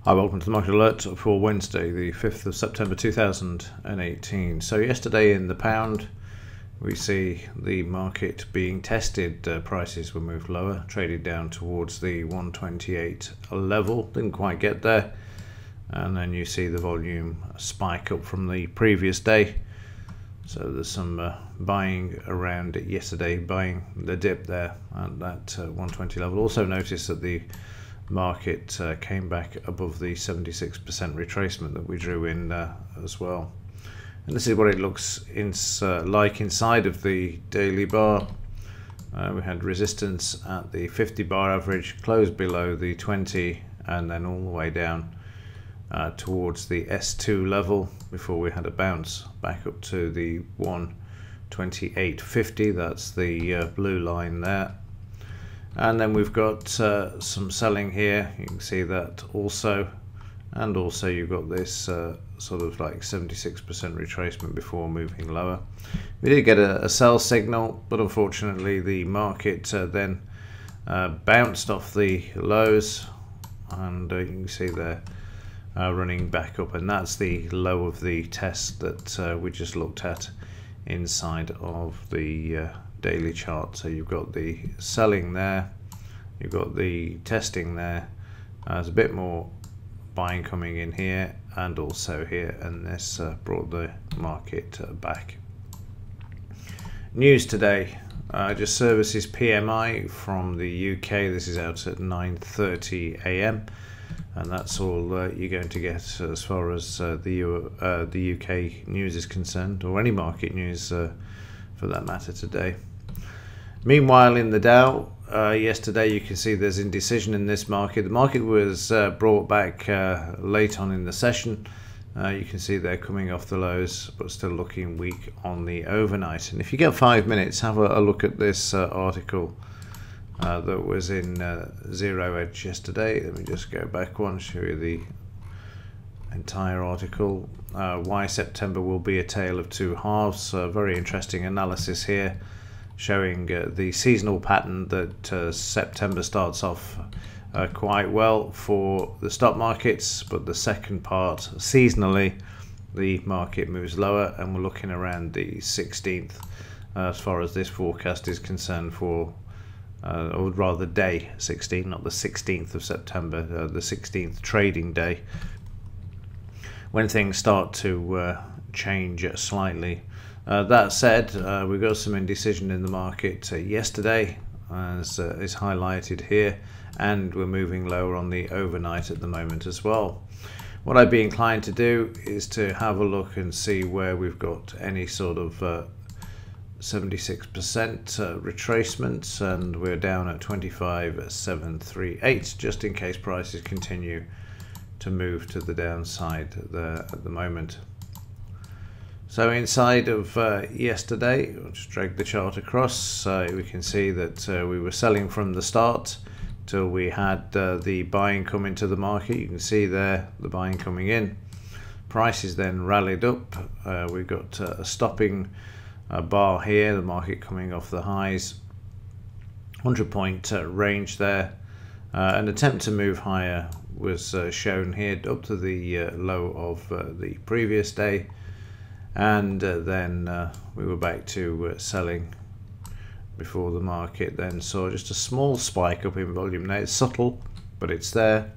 Hi, welcome to the Market Alert for Wednesday, the 5th of September 2018. So yesterday in the pound, we see the market being tested. Prices were moved lower, traded down towards the 128 level, didn't quite get there. And then you see the volume spike up from the previous day. So there's some buying around it yesterday, buying the dip there at that 120 level. Also notice that the market came back above the 76% retracement that we drew in as well. And this is what it looks like inside of the daily bar. We had resistance at the 50 bar average, closed below the 20, and then all the way down towards the S2 level before we had a bounce back up to the 128.50. That's the blue line there. And then we've got some selling here. You can see that also. And also you've got this sort of like 76% retracement before moving lower. We did get a sell signal, but unfortunately the market then bounced off the lows. And you can see there running back up. And that's the low of the test that we just looked at inside of the daily chart. So you've got the selling there, you've got the testing there. There's a bit more buying coming in here and also here, and this brought the market back. News today, just services PMI from the UK. This is out at 9:30 AM, and that's all you're going to get as far as the UK news is concerned, or any market news for that matter today. Meanwhile, in the Dow, yesterday you can see there's indecision in this market. The market was brought back late on in the session. You can see they're coming off the lows, but still looking weak on the overnight. And if you get 5 minutes, have a look at this article that was in Zero Edge yesterday. Let me just go back one, show you the entire article. Why September will be a tale of two halves. Very interesting analysis here, showing the seasonal pattern that September starts off quite well for the stock markets, but the second part, seasonally, the market moves lower, and we're looking around the 16th as far as this forecast is concerned for, or rather day 16, not the 16th of September, the 16th trading day, when things start to change slightly. That said, we got some indecision in the market yesterday, as is highlighted here, and we're moving lower on the overnight at the moment as well. What I'd be inclined to do is to have a look and see where we've got any sort of 76% retracements, and we're down at 25,738, just in case prices continue to move to the downside there at the moment. So inside of yesterday, I'll just drag the chart across, we can see that we were selling from the start till we had the buying come into the market. You can see there the buying coming in. Prices then rallied up. We got a stopping bar here, the market coming off the highs. 100-point range there. An attempt to move higher was shown here up to the low of the previous day. And then we were back to selling before the market then saw just a small spike up in volume. Now it's subtle, but it's there.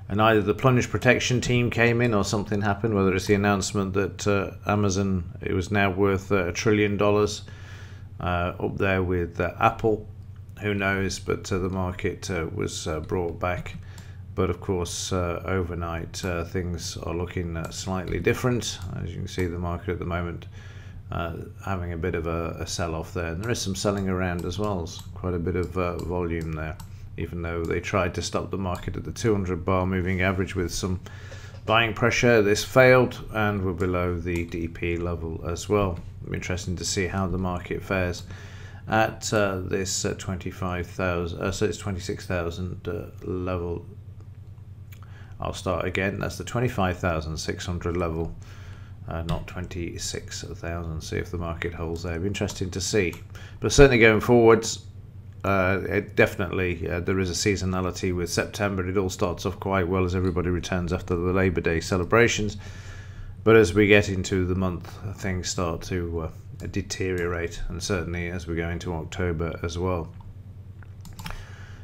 And either the plunge protection team came in or something happened, whether it's the announcement that Amazon, it was now worth $1 trillion, up there with Apple, who knows, but the market was brought back. But of course, overnight things are looking slightly different. As you can see, the market at the moment having a bit of a sell-off there. And there is some selling around as well. There's quite a bit of volume there, even though they tried to stop the market at the 200 bar moving average with some buying pressure. This failed, and we're below the DP level as well. It'll be interesting to see how the market fares at this 25,000, so it's 26,000 level. I'll start again. That's the 25,600 level, not 26,000. See if the market holds there. It'll be interesting to see. But certainly going forwards, There is a seasonality with September. It all starts off quite well as everybody returns after the Labor Day celebrations, but as we get into the month, things start to deteriorate, and certainly as we go into October as well.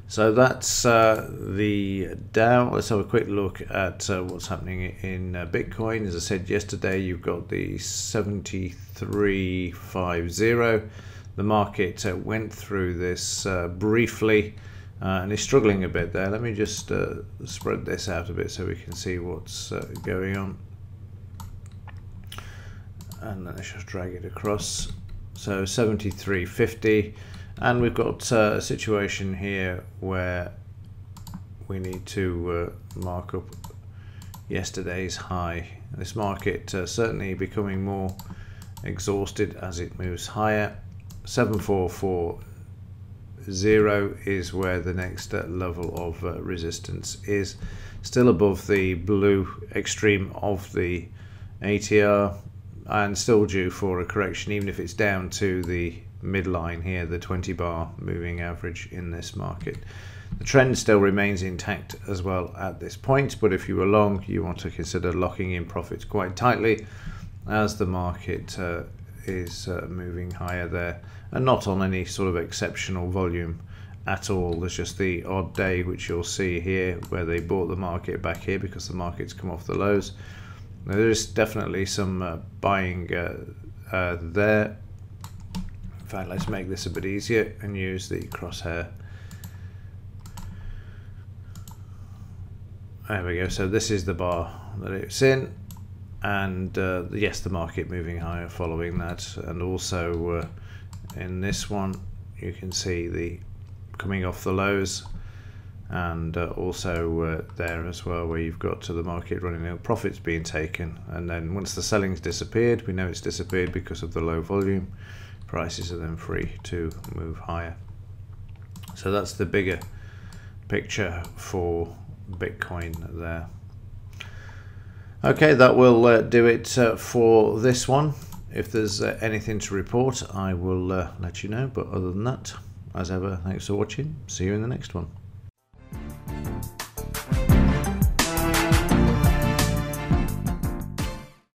So that's the Dow. Let's have a quick look at what's happening in Bitcoin. As I said yesterday, you've got the 7350. The market went through this briefly and is struggling a bit there. Let me just spread this out a bit so we can see what's going on. And then let's just drag it across. So 7350. And we've got a situation here where we need to mark up yesterday's high. This market certainly becoming more exhausted as it moves higher. 7440 is where the next level of resistance is. Still above the blue extreme of the ATR and still due for a correction, even if it's down to the midline here, the 20-bar moving average in this market. The trend still remains intact as well at this point, but if you were long, you want to consider locking in profits quite tightly as the market is moving higher there, and not on any sort of exceptional volume at all. There's just the odd day which you'll see here where they bought the market back here because the market's come off the lows. Now, there is definitely some buying there. In fact, let's make this a bit easier and use the crosshair. There we go. So this is the bar that it's in, and yes, the market moving higher following that, and also in this one you can see the coming off the lows, and also there as well where you've got to the market running out, profits being taken, and then once the selling's disappeared, we know it's disappeared because of the low volume. Prices are then free to move higher. So that's the bigger picture for Bitcoin there. Okay, that will do it for this one. If there's anything to report, I will let you know. But other than that, as ever, thanks for watching. See you in the next one.